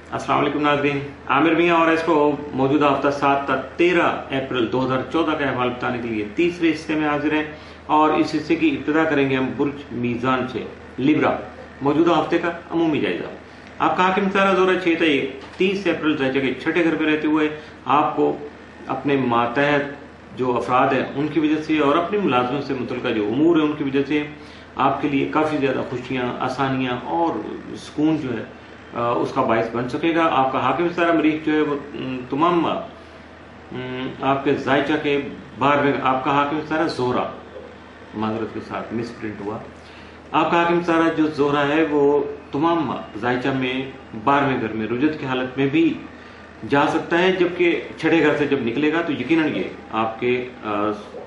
अस्सलाम वालेकुम नाज़रीन, आमिर मियाँ और इसको मौजूदा हफ्ता 7 तक 13 अप्रैल 2014 का अहवाल बताने के लिए तीसरे हिस्से में हाजिर हैं और इस हिस्से की इब्तिदा करेंगे हम बुर्ज मीज़ान से। लिब्रा मौजूदा हफ्ते का अमूमी जायजा। आपका हाकिम सारा दौरा 6 तारीख 30 अप्रैल ज़ाइचा के छठे घर में रहते हुए आपको अपने मातहत जो अफराद हैं उनकी वजह से और अपनी मुलाजमत से मुतल्लिका जो उमूर है उनकी वजह से आपके लिए काफ़ी ज़्यादा खुशियाँ, आसानियाँ और सुकून जो है उसका बायस बन सकेगा। आपका हाकिम सारा मरीख जो है वो तमाम आपके ज़ाइचा के 12वें, आपका हाकिम सारा जोहरा माजरत के साथ मिस प्रिंट हुआ। आपका हाकिम सारा जो जोहरा है वो तमाम ज़ाइचा में 12वें घर में रुजत की हालत में भी जा सकता है, जबकि छठे घर से जब निकलेगा तो यकीनन ये आपके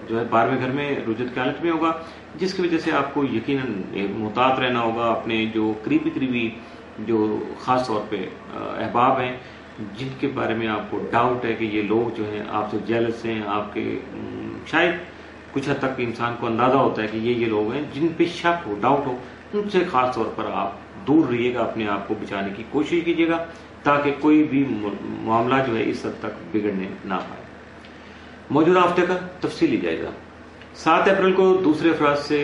जो है 12वें घर में रुजत की हालत में होगा, जिसकी वजह से आपको यकीनन मुहतात रहना होगा। अपने जो करीबी जो ख़ास तौर पे अहबाब हैं जिनके बारे में आपको डाउट है कि ये लोग जो हैं आपसे जेलस हैं, आपके शायद कुछ हद तक इंसान को अंदाज़ा होता है कि ये लोग हैं जिन पे शक हो, डाउट हो, उनसे ख़ास तौर पर आप दूर रहिएगा, अपने आप को बचाने की कोशिश कीजिएगा ताकि कोई भी मामला जो है इस हद तक बिगड़ने ना पाए। मौजूदा हफ्ते का तफसीली जायजा। 7 अप्रैल को दूसरे अफराद से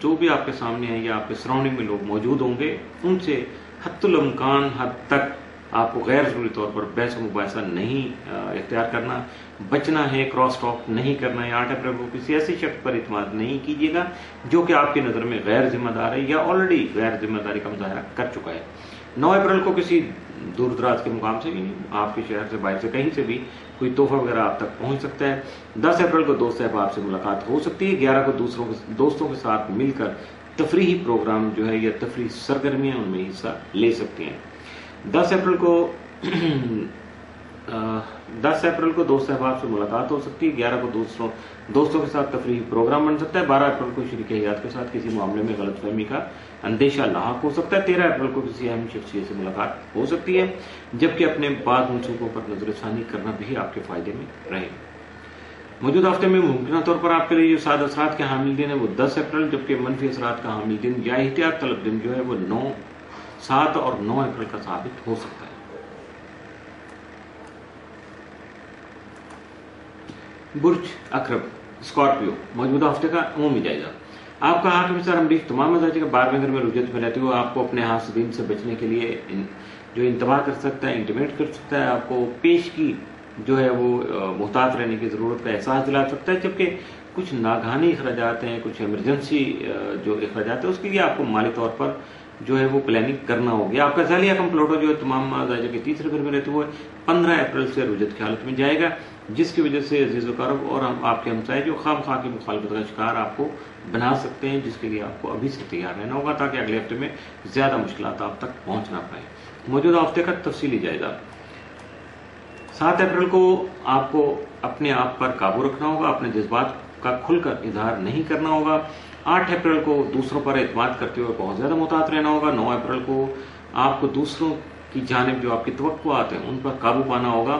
जो भी आपके सामने है या आपके सराउंडिंग में लोग मौजूद होंगे उनसे हत्तुल इम्कान हद तक आपको गैर ज़रूरी तौर पर बहस मुबाहिसा नहीं इख्तियार करना, बचना है, क्रॉस टॉक नहीं करना है। 8 अप्रैल को किसी ऐसे शख्स पर इत्मीनान नहीं कीजिएगा जो कि आपकी नज़र में गैर जिम्मेदार है या ऑलरेडी गैर जिम्मेदारी का मुजाहरा कर चुका है। 9 अप्रैल को किसी दूर दराज के मुकाम से आपके शहर से, बाहर से, कहीं से भी कोई तोहफा वगैरह आप तक पहुंच सकता है। 10 अप्रैल को दोस्त साहब से मुलाकात हो सकती है। 11 को दोस्तों के साथ मिलकर तफरीही प्रोग्राम जो है या तफरीही सरगर्मियां उनमें हिस्सा ले सकती हैं। 10 अप्रैल को दोस्त साहब से मुलाकात हो सकती है। 11 को दोस्तों के साथ तफरीही प्रोग्राम बन सकता है। 12 अप्रैल को शरीक हयात के साथ किसी मामले में गलतफहमी का अंदेशा लाहक हो सकता है। 13 अप्रैल को किसी अहम शख्सियत से मुलाकात हो सकती है, जबकि अपने बाद मनसूबों पर नजरसानी करना भी आपके फायदे में रहेगा। मौजूदा हफ्ते में मुमकिन तौर पर आपके लिए जो साद असरात के हामिल दिन है वो 10 अप्रैल, जबकि मनफी असरात का हामिल दिन या एहतियात तलब दिन जो है वो 7 और 9 अप्रैल का साबित हो सकता है। बुर्ज अकरब स्कॉर्पियो मौजूदा हफ्ते का अमूमी जायजा। आपका हाकिम सारा मरीख तमाम ज़ाइचा के 12वें घर में रुजत में रहते हुए आपको अपने हासिदीन से बचने के लिए जो इंतबाह कर सकता है, इंटीमेट कर सकता है, आपको पेश की जो है वो मुहतात रहने की ज़रूरत का एहसास दिला सकता है, जबकि कुछ नागहानी अखराजात हैं, कुछ एमरजेंसी जो अखराजात है उसके लिए आपको माली तौर पर जो है वो प्लानिंग करना होगी। आपका जालिया कंप्लोटो जो है तमाम ज़ाइचा के तीसरे घर में रहते हुए 15 अप्रैल से रुजत की हालत में जाएगा, जिसकी वजह से अजीज़ वक़रब और आपके हमसाए जो खामखा की मुखालफत का शिकार आपको बना सकते हैं, जिसके लिए आपको अभी से तैयार रहना होगा ताकि अगले हफ्ते में ज़्यादा मुश्किलात आप तक पहुँच ना पाए। मौजूदा हफ्ते का तफसीली जायजा। 7 अप्रैल को आपको अपने आप पर काबू रखना होगा, अपने जज्बात का खुलकर इजहार नहीं करना होगा। 8 अप्रैल को दूसरों पर एतमाद करते हुए बहुत ज़्यादा मुहतात रहना होगा। 9 अप्रैल को आपको दूसरों की जानिब जो आपकी तवक्कुआत हैं उन पर काबू पाना होगा।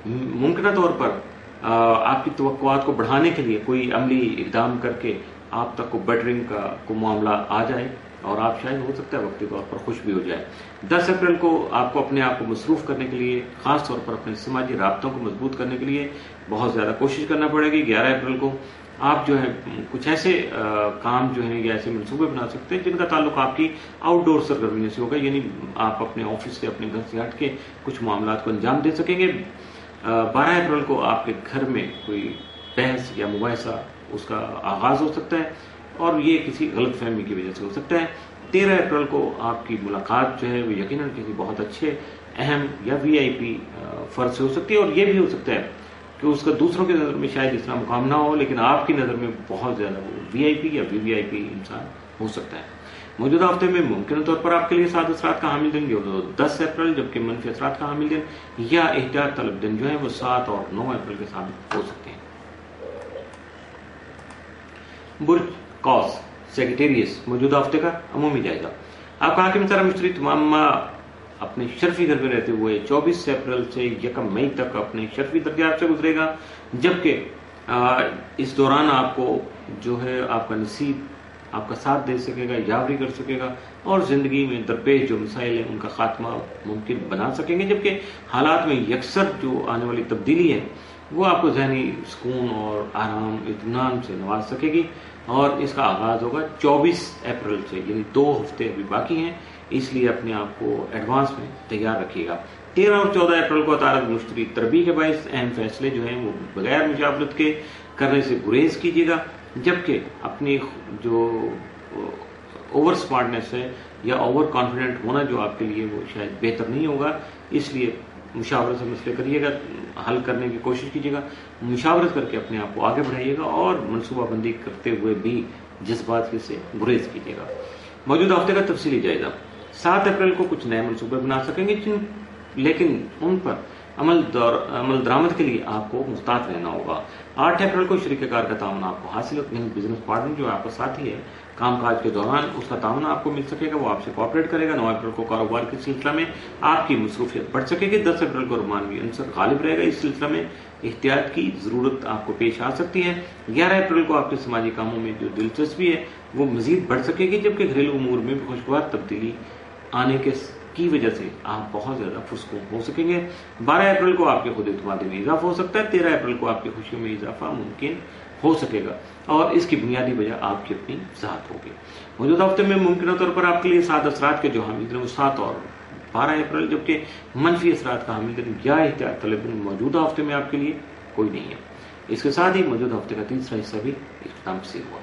मुमकिन तौर पर आपकी तवक्कुआत को बढ़ाने के लिए कोई अमली इक़दाम करके आप तक को बेटरिंग का को मामला आ जाए और आप शायद हो सकता है वक्ती तौर पर खुश भी हो जाए। 10 अप्रैल को आपको अपने आप को मसरूफ़ करने के लिए, ख़ास तौर पर अपने समाजी राब्तों को मजबूत करने के लिए बहुत ज़्यादा कोशिश करना पड़ेगी। 11 अप्रैल को आप जो है कुछ ऐसे काम जो है या ऐसे मनसूबे बना सकते हैं जिनका ताल्लुक आपकी आउटडोर सरगर्मियों से होगा, यानी आप अपने ऑफिस से, अपने घर से हट के कुछ मामला को अंजाम दे सकेंगे। 12 अप्रैल को आपके घर में कोई बहस या मुबाहिसा उसका आगाज़ हो सकता है और ये किसी गलतफहमी की वजह से हो सकता है। 13 अप्रैल को आपकी मुलाकात जो है वो यकीनन किसी बहुत अच्छे, अहम या VIP फर्द से हो सकती है और ये भी हो सकता है कि उसका दूसरों की नज़र में शायद इतना मुकाम ना हो, लेकिन आपकी नज़र में बहुत ज़्यादा वो VIP या VVIP इंसान हो सकता है। मौजूदा हफ्ते में मुमकिन तौर पर आपके लिए साद असरात का हामिल दिन जो 10 अप्रैल, जबकि मनफी असरात का हामिल दिन या एहतियात तलब दिन जो है वो 7 और 9 अप्रैल के साबित हो सकते हैं। बुर्ज कौस सेक्रेटेरियस मौजूदा हफ्ते का अमूमी जायजा। आपका हाकिम सारा मुश्तरी तमाम अपने शर्फी घर में रहते हुए 24 अप्रैल से 1 मई तक अपने शर्फी दर्जात से गुजरेगा, जबकि इस दौरान आपको जो है आपका नसीब آپ کا ساتھ دے سکے گا، یاوری کر سکے گا اور زندگی میں درپیش جو مسائل ہیں ان کا خاتمہ ممکن بنا سکیں گے، جبکہ حالات میں یکسر جو آنے والی تبدیلی ہے وہ آپ کو ذہنی سکون اور آرام اطمینان سے نواز سکے گی، اور اس کا آغاز ہوگا 24 اپریل سے، یعنی 2 ہفتے ابھی باقی ہیں، اس لیے اپنے آپ کو ایڈوانس میں تیار رکھیے گا۔ 13 اور 14 اپریل کو عطارد مشتری تربیت کے باعث اہم فیصلے جو ہیں وہ بغیر مشاورت کے کرنے سے گریز کیجیے گا، جبکہ اپنی جو اوور اسمارٹنیس ہے یا اوور کانفیڈنٹ ہونا جو آپ کے لیے وہ شاید بہتر نہیں ہوگا، اس لیے مشاورت سے مسئلے کریے گا، حل کرنے کی کوشش کیجیے گا، مشاورت کر کے اپنے آپ کو آگے بڑھائیے گا اور منصوبہ بندی کرتے ہوئے بھی جذبات سے گریز کیجیے گا۔ موجودہ ہفتے کا تفصیلی جائزہ۔ 7 اپریل کو کچھ نئے منصوبے بنا سکیں گے، لیکن ان پر عمل درآمد کے لیے آپ کو محتاط رہنا ہوگا۔ 8 اپریل کو شریک کار کا تعاون آپ کو حاصل، یعنی بزنس پارٹنر جو آپ کا ساتھی ہے کام کاج کے دوران، اس کا تعاون آپ کو مل سکے گا، وہ آپ سے کوآپریٹ کرے گا۔ 9 اپریل کو کاروبار کے سلسلہ میں آپ کی مصروفیت بڑھ سکے گی۔ 10 اپریل کو رومانوی عنصر غالب رہے گا، اس سلسلہ میں احتیاط کی ضرورت آپ کو پیش آ سکتی ہے۔ 11 اپریل کو آپ کے سماجی کاموں میں جو دلچسپی ہے وہ مزید بڑھ سکے گی، جبکہ گھریلو امور میں بھی خوشگوار تبدیلی آنے کی وجہ سے آپ بہت زیادہ پرسکون ہو سکیں گے۔ 12 اپریل کو آپ کے خود اعتمادی میں اضافہ ہو سکتا ہے۔ 13 اپریل کو آپ کی خوشیوں میں اضافہ ممکن ہو سکے گا، اور اس کی بنیادی وجہ آپ کی اپنی ذات ہوگی۔ موجودہ ہفتے میں ممکنہ طور پر آپ کے لیے 7 اثرات کے جو حامل ہیں وہ 7 اور 12 اپریل، جبکہ منفی اثرات کا حامل دن یا احتیاط طلب دن موجودہ ہفتے میں آپ کے لیے کوئی نہیں ہے۔ اس کے ساتھ ہی موجودہ ہفتے کا تیسرا حصہ بھی اختتام پذیر ہوا۔